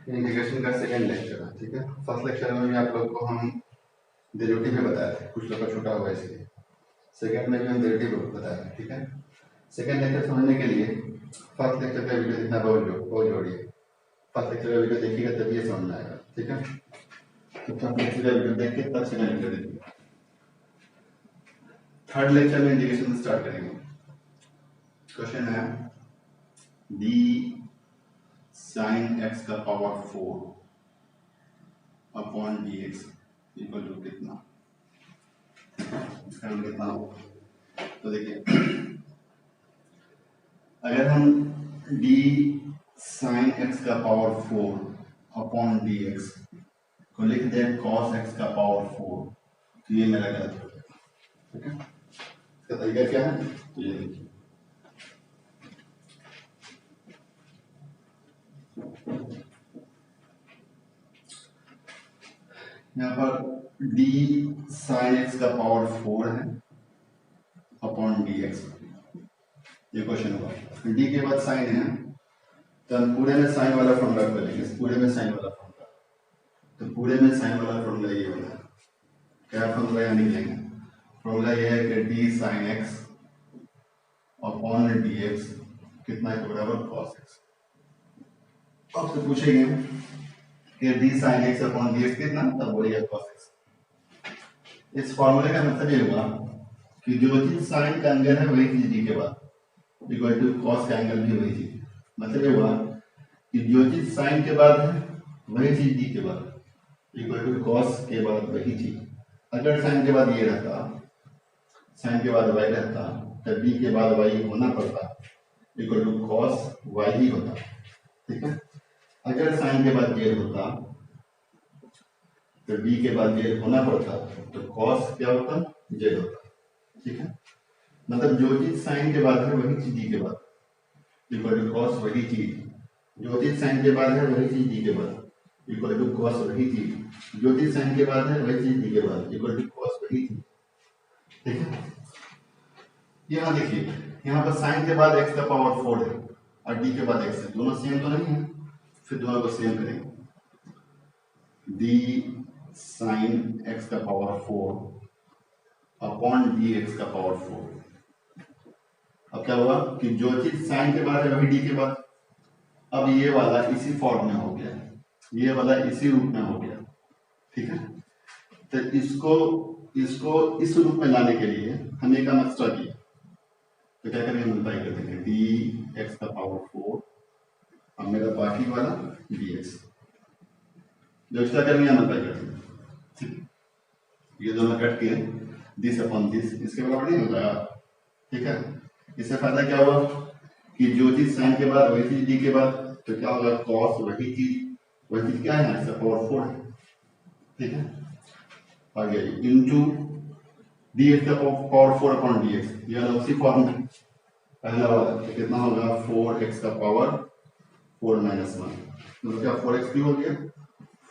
Integration का second lecture है, ठीक है। फर्स्ट लेक्चर में भी आप लोग को हम डेरिवेटिव में बताए थे, कुछ लोग का छोटा हुआ इसलिए। सेकंड में भी हम डेरिवेटिव बताए थे, ठीक है। सेकंड लेक्चर समझने के लिए फर्स्ट लेक्चर का वीडियो देखना बहुत जरूरी है। फर्स्ट लेक्चर का वीडियो देखिएगा तभी ये समझ में आएगा, ठीक है। तो फर्स्ट लेक्चर का वीडियो देख के तब सेकंड लेक्चर देखिएगा। थर्ड लेक्चर में इंटीग्रेशन स्टार्ट करेंगे। क्वेश्चन है डी साइन एक्स का power 4 upon d x equal to कितना, इसका कितना होगा। तो देखिए, अगर हम डी साइन एक्स का पावर 4 अपॉन डी एक्स को लिख दें कॉस एक्स का पावर 4, तो ये मेरा गलत हो जाएगा, ठीक है। इसका तरीका क्या है, तो ये देखिए, यहाँ पर डी साइन एक्स का पावर 4 है अपॉन डी एक्स, ये क्वेश्चन हुआ। डी के बाद साइन है तो हम पूरे में साइन वाला फॉर्मूला कर लेंगे, पूरे में साइन वाला फॉर्मूला। तो पूरे में साइन वाला फॉर्मूला ये होगा, क्या फॉर्मूला यहाँ निकलेंगे। फॉर्मूला ये है कि D sine x upon d x कितना के बराबर कॉस एक्स। आपसे पूछेंगे कि D sine x upon d x कितना, तब बोलिए कॉस एक्स। इस फॉर्मूले का मतलब ये हुआ कि जो चीज साइन का एंगल है वही चीज डी के बाद इक्वल टू कॉस का एंगल भी वही चीज। मतलब ये हुआ कि जो चीज साइन के बाद है वही चीज डी के बाद इक्वल टू कॉस के बाद वही चीज। अगर साइन के बाद ये रहता, साइन के बाद वाई रहता, तब डी के बाद वाई होना पड़ता इक्वल टू कॉस वाई ही होता, ठीक है। अगर साइन के बाद जेड होता तो डी के बाद जेड होना पड़ता, तो कॉस क्या होता, जेड होता, ठीक है। मतलब जो चीज साइन के बाद है वही चीज डी के बाद इक्वल टू कॉस वही चीज, जो चीज साइन के बाद है वही चीज डी के बाद इक्वल टू कॉस वही चीज, जो चीज साइन के बाद है वही चीज डी के बाद इक्वल टू कॉस वही चीज, ठीक है। यहाँ देखिए, यहाँ पर साइन के बाद एक्स का पावर 4 है और डी के बाद एक्स है, दोनों सेम तो नहीं है। फिर दोनों को सेम करेंगे, डी साइन एक्स का पावर 4 अपॉन डी एक्स का पावर 4। अब क्या हुआ कि जो चीज साइन के बाद है वही डी के बाद। अब ये वाला इसी फॉर्म में हो गया, ये वाला इसी रूप में हो गया, ठीक है। तो इसको इस रूप में लाने के लिए हमने एक काम एक्स्ट्रा किया, तो क्या करेंगे, मल्टीप्लाई कर देंगे डी एक्स का पावर 4 अब मेरा बाकी वाला डी एक्स, जो एक्स्ट्रा करेंगे मल्टीप्लाई कर देंगे, ठीक। ये दोनों कट के दिस अपॉन दिस इसके बराबर नहीं हो जाएगा, ठीक है। इससे फायदा क्या हुआ कि जो चीज साइन के बाद वही चीज डी के बाद, तो क्या होगा कॉस वही चीज क्या है, इसका पावर 4 है, ठीक है। आगे इनटू डी एक्स का पावर 4 अपॉन डी एक्स, ये वाला उसी फॉर्म में पहला वाला, तो कितना होगा 4x का पावर 4 माइनस 1, मतलब क्या 4x क्यूब हो गया,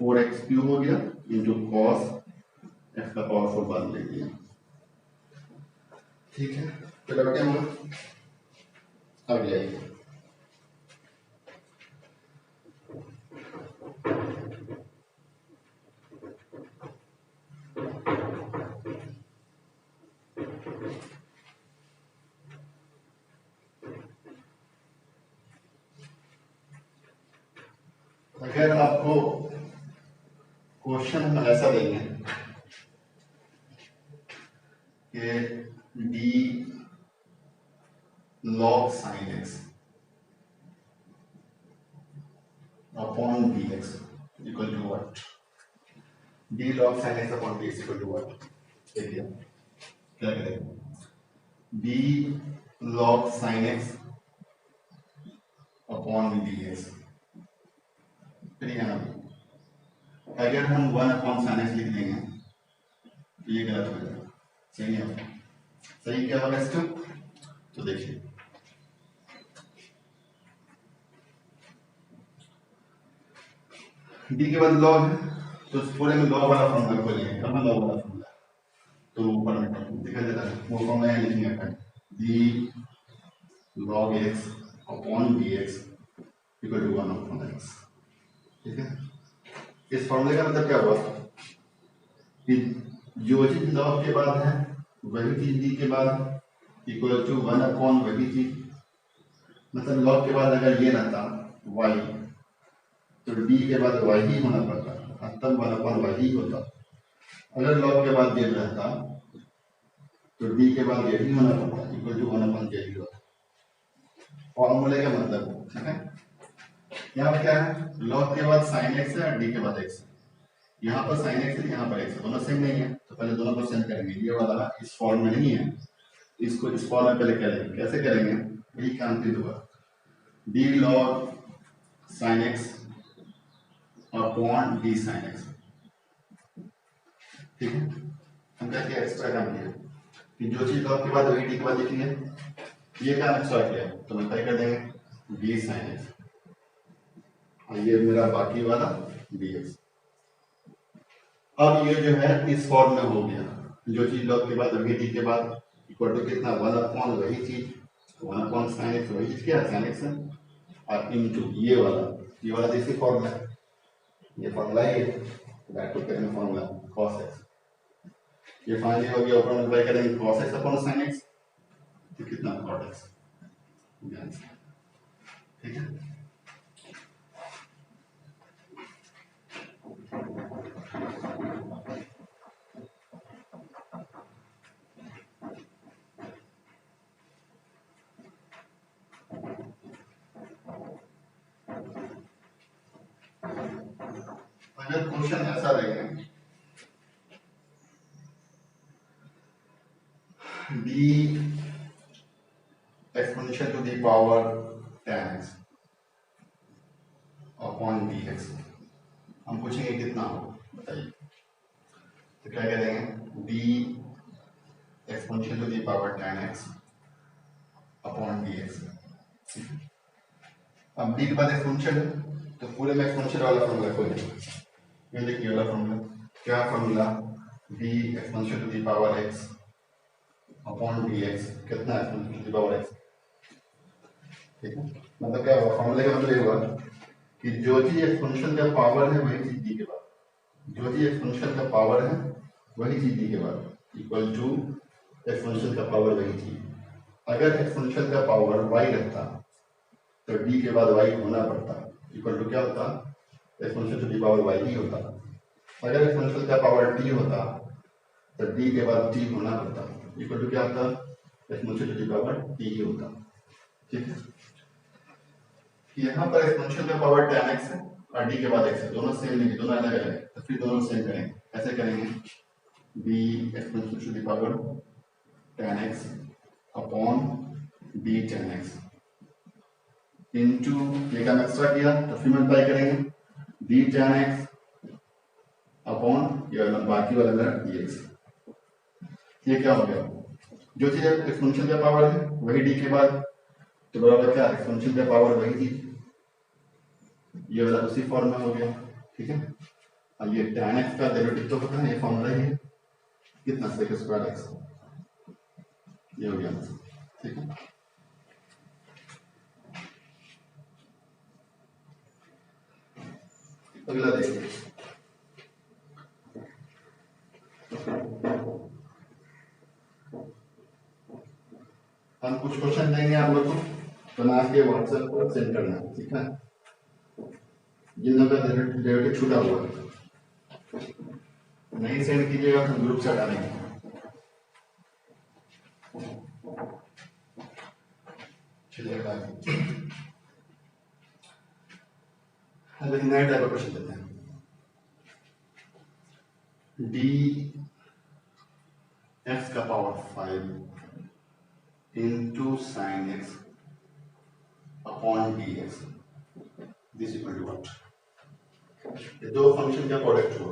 4x क्यूब हो गया इंटू कॉस x का पावर 4 बाद ले लिया, ठीक है। चलो क्या होगा, आगे आइए। अगर आपको क्वेश्चन हम ऐसा देंगे कि d log sine x upon d x equal to what, d log sine x upon d x equal to what, देखिए क्या करेंगे, d log sine x upon d x. फिर यहाँ अगर हम 1 अपॉन साइन एक्स लिख देंगे तो ये गलत हो जाएगा, सही नहीं होगा। सही क्या होगा इसका, तो देखिए डी के बाद लॉग है तो पूरे में लॉग वाला फॉर्मूला खोलेंगे, कहाँ लॉग वाला फॉर्मूला, तो ऊपर में दिखाई देता है वो फॉर्मूला यहाँ लिखेंगे अपन d log x upon d x equal to 1 upon x, ठीक है। इस फॉर्मूले का मतलब क्या हुआ कि जो चीज लॉग के बाद है वही चीज डी के बाद इक्वल टू 1 अपॉन वही चीज, मतलब लॉग के बाद अगर ये रहता y तो डी के बाद y ही होना पड़ता, तब 1 अपॉन y ही होता। अगर लॉग के बाद ये रहता तो डी के बाद यही होना पड़ता, इक्वल टू 1 अपॉन जे ही होता। फॉर्मूले का मतलब, ठीक है। यहाँ पर क्या है, लॉग के बाद साइन एक्स है और डी के बाद एक्स है। यहाँ पर साइन एक्स है, यहाँ पर एक्स है, दोनों सेम नहीं है, तो पहले दोनों को सेम करेंगे। ये वाला इस फॉर्म में नहीं है, इसको इस फॉर्म में पहले करेंगे। कैसे करेंगे, वही काम फिर होगा, D log sine x upon D sine x, ठीक है। हम क्या किया, एक्स्ट्रा काम किया कि जो चीज लॉग के बाद वही डी के बाद लिखी है, ये काम एक्स्ट्रा किया तो मैं तय कर देंगे डी साइन एक्स, और ये मेरा बाकी वाला डी एक्स। अब ये जो है इस फॉर्म में हो गया, जो चीज लॉग के बाद वही डी के बाद इक्वल टू कितना, 1 अपॉन वही चीज, 1 अपॉन साइन एक्स, वही चीज क्या साइन एक्स है, और इनटू ये वाला देसी फॉर्म है, ये फॉर्मूला ही है, दैट टू करेंगे फॉर्मूला cos x। ये फाइनली हो गया, ऊपर मल्टीप्लाई करेंगे cos x upon sin x, तो कितना cot x, ठीक है। अगर क्वेश्चन ऐसा रहेगा d exponential to the power 10x upon dx, हम पूछेंगे कितना हो, बताइए। तो क्या करेंगे, d exponential to the power 10x upon dx। अब d के बाद एक्सपोनेंशियल है तो पूरे में एक्सपोनेंशियल वाला फॉर्मूला खोल देंगे। ये देखिए वाला फॉर्मूला, क्या formula, d exponential to the power x upon dx, कितना exponential to the power x, ठीक है। मतलब क्या हुआ, फॉर्मूले का मतलब ये हुआ कि जो चीज एक्सपोनेंशियल का पावर है वही चीज d के बाद, जो चीज एक्सपोनेंशियल का पावर है वही चीज d के बाद इक्वल टू एक्सपोनेंशियल का पावर वही चीज। अगर एक्सपोनेंशियल का पावर y रहता तो d के बाद y होना पड़ता, इक्वल टू क्या होता, exponential to the power y ही होता। अगर एक्सपोनेंशियल का पावर t होता तो d के बाद t होना पड़ता, इक्वल टू क्या होता, exponential to the power t ही होता, ठीक है। यहाँ पर एक्सपोनेंशियल का पावर 10x है और d के बाद x है, दोनों सेम नहीं, दोनों अलग अलग है, तो फिर दोनों सेम करेंगे। ऐसे करेंगे d exponential to the power 10x upon d 10x into, ये काम एक्स्ट्रा किया तो फिर मल्टीप्लाई करेंगे d 10x अपॉन ये बाकी वाला मेरा dx। ये क्या हो गया, जो चीज एक्सपोनेंशियल का पावर है वही d के बाद, तो बराबर क्या, एक्सपोनेंशियल का पावर वही थी, ये वाला उसी फॉर्म में हो गया, ठीक है। अब ये tan x का डेरिवेटिव तो पता है, ये फॉर्मूला ही है, कितना sec स्क्वायर x, ये हो गया, ठीक है। अगला देखिए, हम कुछ क्वेश्चन देंगे आप लोग को, बना के व्हाट्सएप पर सेंड करना, ठीक है। जिन लोगों का डेरिवेटिव छूटा हुआ है नहीं सेंड कीजिएगा तो ग्रुप से हटा देंगे। नया टाइप का क्वेश्चन देते हैं, डी एक्स का power 5 into sine x upon d x, this equal to what, ये दो फंक्शन का प्रोडक्ट हो,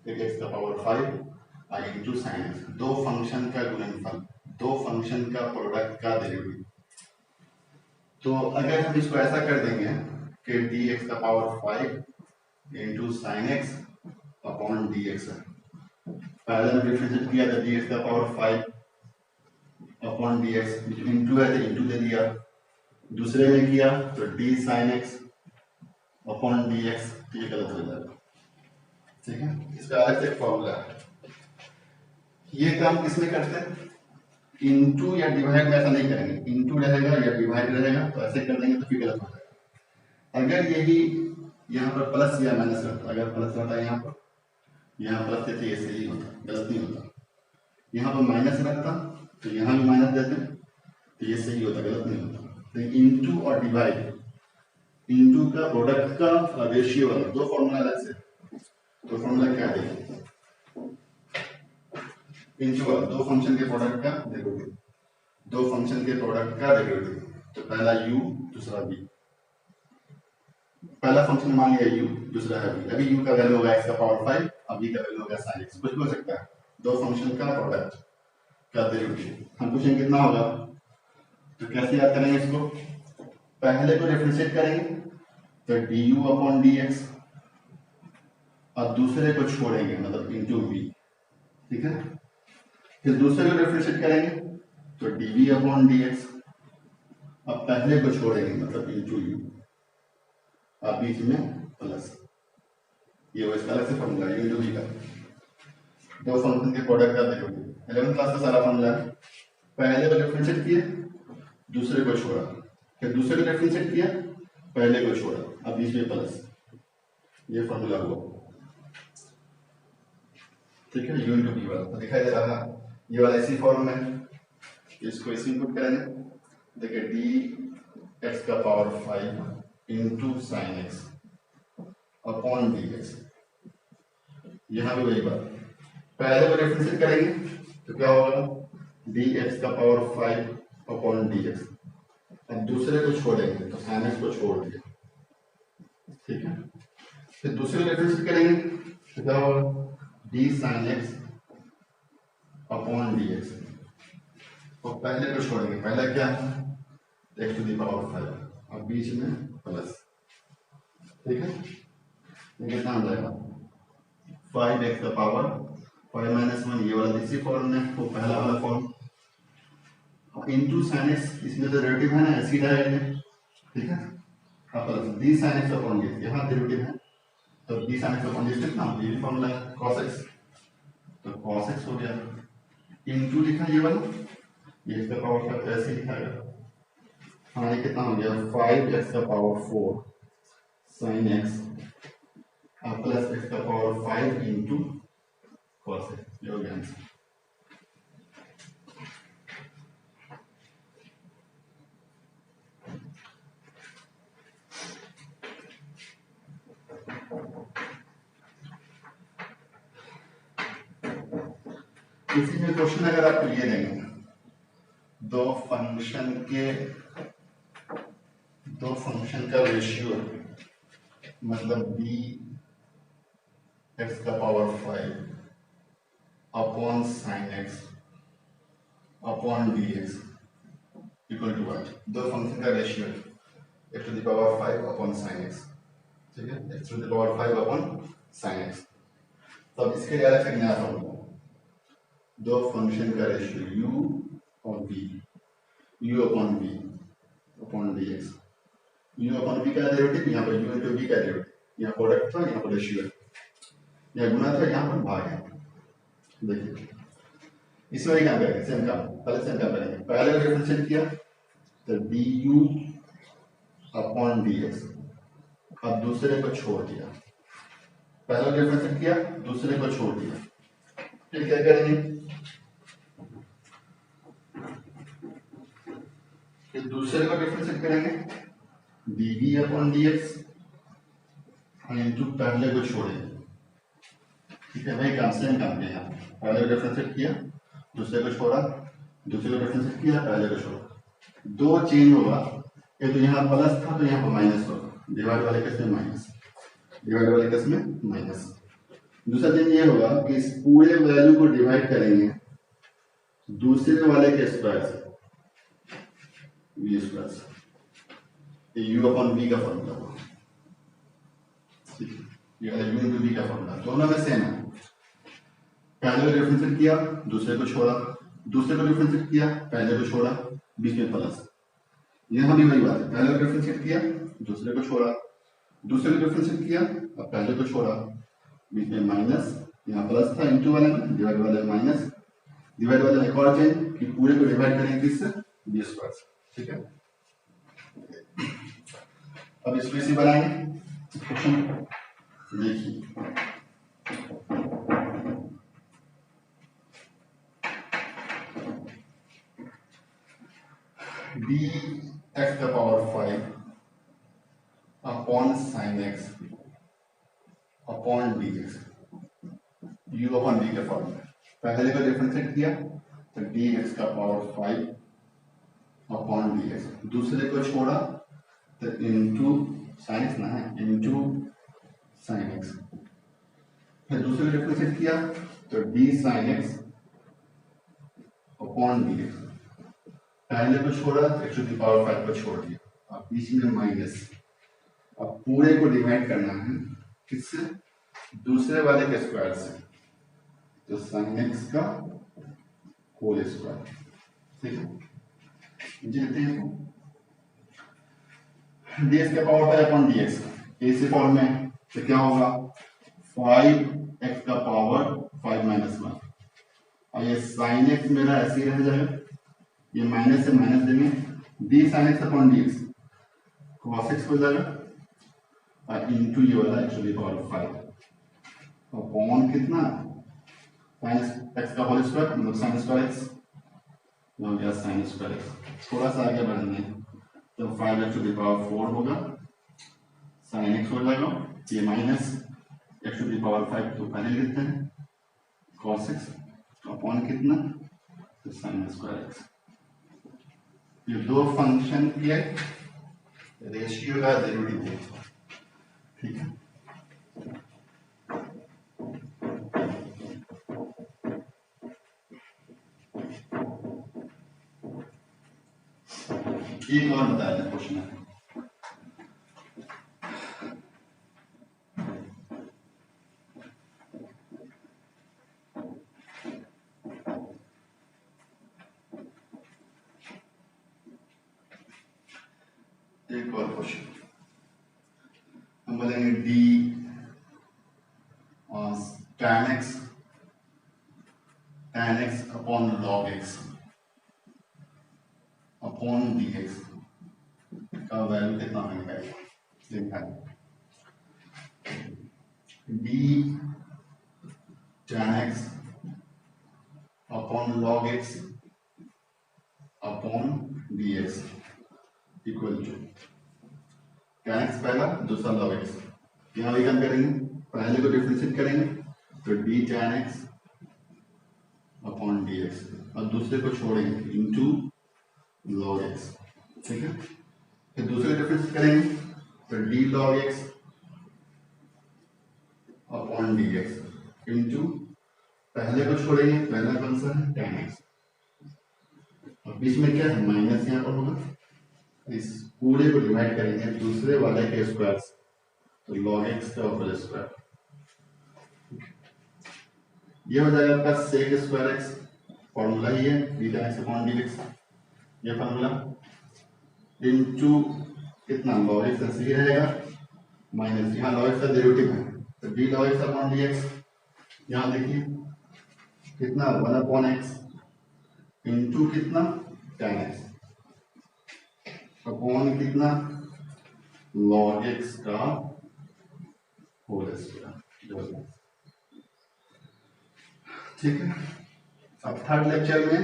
एक एक्स का पावर 5 और इंटू साइन एक्स, दो फंक्शन का गुणनफल, दो फंक्शन का प्रोडक्ट का डेरिवेटिव। तो अगर हम इसको ऐसा कर देंगे कि डी एक्स का power 5 into sine x upon d x है, पहले में डिफरेंशिएट किया था डी एक्स का power 5 upon d x, into है तो इंटू दे दिया, दूसरे में किया तो D sine x upon d x, तो ये गलत हो जाएगा। ठीक है, इसका अलग से एक फॉर्मूला है। ये काम किसमें करते हैं, इनटू या डिवाइड में ऐसा नहीं करेंगे, इनटू रहेगा या डिवाइड रहेगा तो ऐसे कर देंगे तो फिर गलत हो जाएगा। अगर यही यहाँ पर प्लस या माइनस रहता, अगर प्लस रहता है यहाँ प्लस देते ये सही होता, गलत नहीं होता। यहाँ पर माइनस रहता तो यहाँ भी माइनस देते तो ये सही होता, गलत नहीं होता। तो इनटू और डिवाइड, इनटू का प्रोडक्ट का रेशियो वाला दो फॉर्मूला अलग से, तो फॉर्मूला क्या देखें, इनटू वाला दो फंक्शन के प्रोडक्ट का डेरिवेटिव, दो फंक्शन के प्रोडक्ट का डेरिवेटिव। तो पहला u दूसरा v, पहला फंक्शन मान लिया u, दूसरा है v। अभी u का वैल्यू होगा x का पावर 5, अब v का वैल्यू होगा sin x, कुछ भी हो सकता है। दो फंक्शन का प्रोडक्ट का डेरिवेटिव हम पूछेंगे कितना होगा, तो कैसे याद करेंगे इसको, पहले को डिफरेंशिएट करेंगे तो du अपॉन dx, और दूसरे को छोड़ेंगे मतलब इनटू v। ठीक है, फिर दूसरे को डिफरेंशिएट करेंगे तो dv अपॉन dx, अब पहले को छोड़ेंगे मतलब इनटू u, अब बीच में प्लस, ये वो इसका अलग से फॉर्मूला है u का, दो फंक्शन के प्रोडक्ट का डेरिवेटिव। 11th क्लास का सारा फॉर्मूला है, पहले को डिफरेंशिएट किया दूसरे को छोड़ा, फिर दूसरे को डिफरेंशिएट किया पहले को छोड़ा, अब बीच में प्लस, ये फॉर्मूला हुआ। ठीक है, u इंटू v वाला तो दिखाई दे रहा है, ये वाला इसी फॉर्म में, इसको इसी इनपुट करेंगे। देखिए डी एक्स का power 5 into sine x upon d x, यहाँ भी वही बात, पहले को डिफरेंशिएट करेंगे तो क्या होगा, डी एक्स का पावर 5 अपॉन डी एक्स, अब दूसरे को छोड़ेंगे तो साइन एक्स को छोड़ दिया। ठीक है, फिर दूसरे को डिफरेंशिएट करेंगे तो क्या होगा, D sine x upon d x, और पहले को छोड़ेंगे, पहला क्या है एक्स टू द पावर 5, अब बीच में प्लस। ठीक है, ये कितना आ जाएगा 5x का पावर 5 माइनस 1, ये वाला इसी फॉर्म में, वो पहला वाला फॉर्म, इनटू साइन एक्स, इसमें तो डेरिवेटिव है ना, सीधा है। ठीक है, अब plus D sine x upon D, यहाँ डेरिवेटिव है तो D sine x upon D कितना, ये फॉर्मूला है cos x, तो cos x हो गया, इनटू लिखा ये वाला, ये इसका पावर का ऐसे लिखाएगा। हाँ, ये कितना हो गया 5x का power 4 sin x plus x का पावर 5 इंटू cos x, ये हो गया आंसर। इसी में क्वेश्चन अगर आप ये देंगे, दो फंक्शन का रेशियो, मतलब बी एक्स का power 5 upon sine x upon d x equal to what, दो फंक्शन का ratio x to the power 5 upon sine x. ठीक है, x to the power 5 upon sine x. तो अब इसके लिए अलग से नया फॉर्मूला, दो फंक्शन का रेशियो u और v, u upon v upon dx, u upon v का डेरिवेटिव, यहाँ पर u इंटू v का डेरिवेटिव, यहाँ प्रोडक्ट था यहाँ पर रेशियो है, यहाँ गुणा था यहाँ पर भाग है। देखिए इसमें क्या करेंगे, सेम काम, पहले सेम काम करेंगे, पहले को डिफरेंशिएट किया तो du अपॉन dx, अब दूसरे को छोड़ दिया, पहले को डिफरेंशिएट किया दूसरे को छोड़ दिया, फिर क्या करेंगे, फिर दूसरे को डिफरेंशिएट करेंगे dv अपॉन dx इंटू पहले को छोड़ेंगे। ठीक है, वही काम सेम काम किया, यहाँ पहले को डिफरेंशिएट किया दूसरे को छोड़ा, दूसरे को डिफरेंशिएट किया पहले को छोड़ा, दो चेंज होगा, ये तो यहाँ प्लस था तो यहाँ पर माइनस होगा, डिवाइड वाले केस में माइनस, डिवाइड वाले केस में माइनस। दूसरा चीज ये होगा कि इस पूरे वैल्यू को डिवाइड करेंगे दूसरे वाले के स्क्वायर से, v स्क्वायर से, ये u अपॉन v का फॉर्मूला होगा। ये u इंटू v का फॉर्मूला दोनों में सेम है, पहले को डिफरेंशिएट किया दूसरे को छोड़ा, दूसरे को डिफरेंशिएट किया पहले को छोड़ा, बीच में प्लस। यहाँ भी वही बात है, पहले को डिफरेंशिएट किया दूसरे को छोड़ा, दूसरे को डिफरेंशिएट किया अब पहले को छोड़ा, बीच में माइनस, यहाँ प्लस था इंटू वाले में, डिवाइड वाले में माइनस, डिवाइड वाले में एक और चेंज कि पूरे को डिवाइड करेंगे किससे, बी स्क्वायर से, ठीक है। अब इसको इसी बनाएंगे क्वेश्चन, देखिए डी एक्स का power 5 upon sine x upon d x, you upon D के फॉर्म में पहले को डिफरेंशिएट किया तो डी एक्स का पावर 5 अपॉन डी एक्स, दूसरे को छोड़ा तो इनटू साइन एक्स ना है, इनटू साइन एक्स, फिर दूसरे को डिफरेंशिएट किया तो D sine x upon d x, पहले को छोड़ा एक्स टू द पावर 5 को छोड़ दिया, अब बीच में माइनस, अब पूरे को डिवाइड करना है किससे, दूसरे वाले के स्क्वायर से, तो साइन एक्स का होल स्क्वायर, ठीक है। लिखते हैं dx का पावर 5 अपॉन dx, इसी फॉर्म में तो क्या होगा 5x का पावर 5 माइनस 1, और ये साइन एक्स मेरा ऐसे ही रह जाएगा, ये माइनस से माइनस देंगे, D sine x upon d x cos x हो जाएगा, और इंटू ये वाला एक्चुअली पावर 5 अपॉन कितना साइन एक्स का होल स्क्वायर, मतलब साइन स्क्वायर एक्स, हो गया साइन स्क्वायर एक्स। थोड़ा सा आगे बढ़ेंगे तो 5x टू द पावर 4 होगा, साइन एक्स हो जाएगा, ये minus x to the power 5 तो पहले लिखते हैं कॉस एक्स अपॉन कितना, तो साइन स्क्वायर एक्स। ये दो फंक्शन के रेशियो का जरूरी है, ठीक है। एक और बताया था क्वेश्चन है, एक और क्वेश्चन हम बोलेंगे d tan x upon log x upon dx का वैल्यू कितना होगा, लिखा है d tan x upon log x upon dx equal to tan x पहला, दूसरा log x, यहाँ भी क्या करेंगे, पहले को डिफरेंशिएट करेंगे तो d tan x upon dx, और दूसरे को छोड़ेंगे इनटू log x, ठीक है। फिर दूसरे डिफरेंस करेंगे तो d log x upon dx into पहले को छोड़ेंगे, पहला कौन सा है tan x, और बीच में क्या है माइनस, यहाँ पर होगा, इस पूरे को डिवाइड करेंगे दूसरे वाले के स्क्वायर से, तो log x का होल स्क्वायर, ये हो जाएगा आपका sec स्क्वायर x, फॉर्मूला ही है d tan x upon dx, ये फॉर्मूला इनटू कितना log x ऐसे ही रहेगा, माइनस यहाँ log x का डेरिवेटिव है तो d log x upon dx, यहाँ देखिए कितना 1 अपॉन x इनटू कितना tan x अपॉन कितना log x का होल स्क्वायर, ठीक है। अब थर्ड लेक्चर में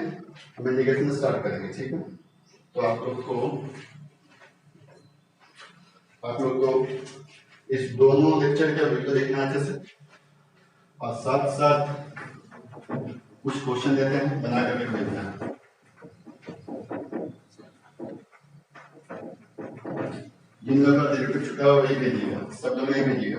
हम इंटीग्रेशन स्टार्ट करेंगे, ठीक है। तो आप लोग को इस दोनों लेक्चर का वीडियो देखना अच्छे से, और साथ साथ कुछ क्वेश्चन देते हैं बना करके भेजना, जिन लोगों का डेरिवेटिव छुटा हुआ वही भेजिएगा, सब लोग नहीं भेजिएगा।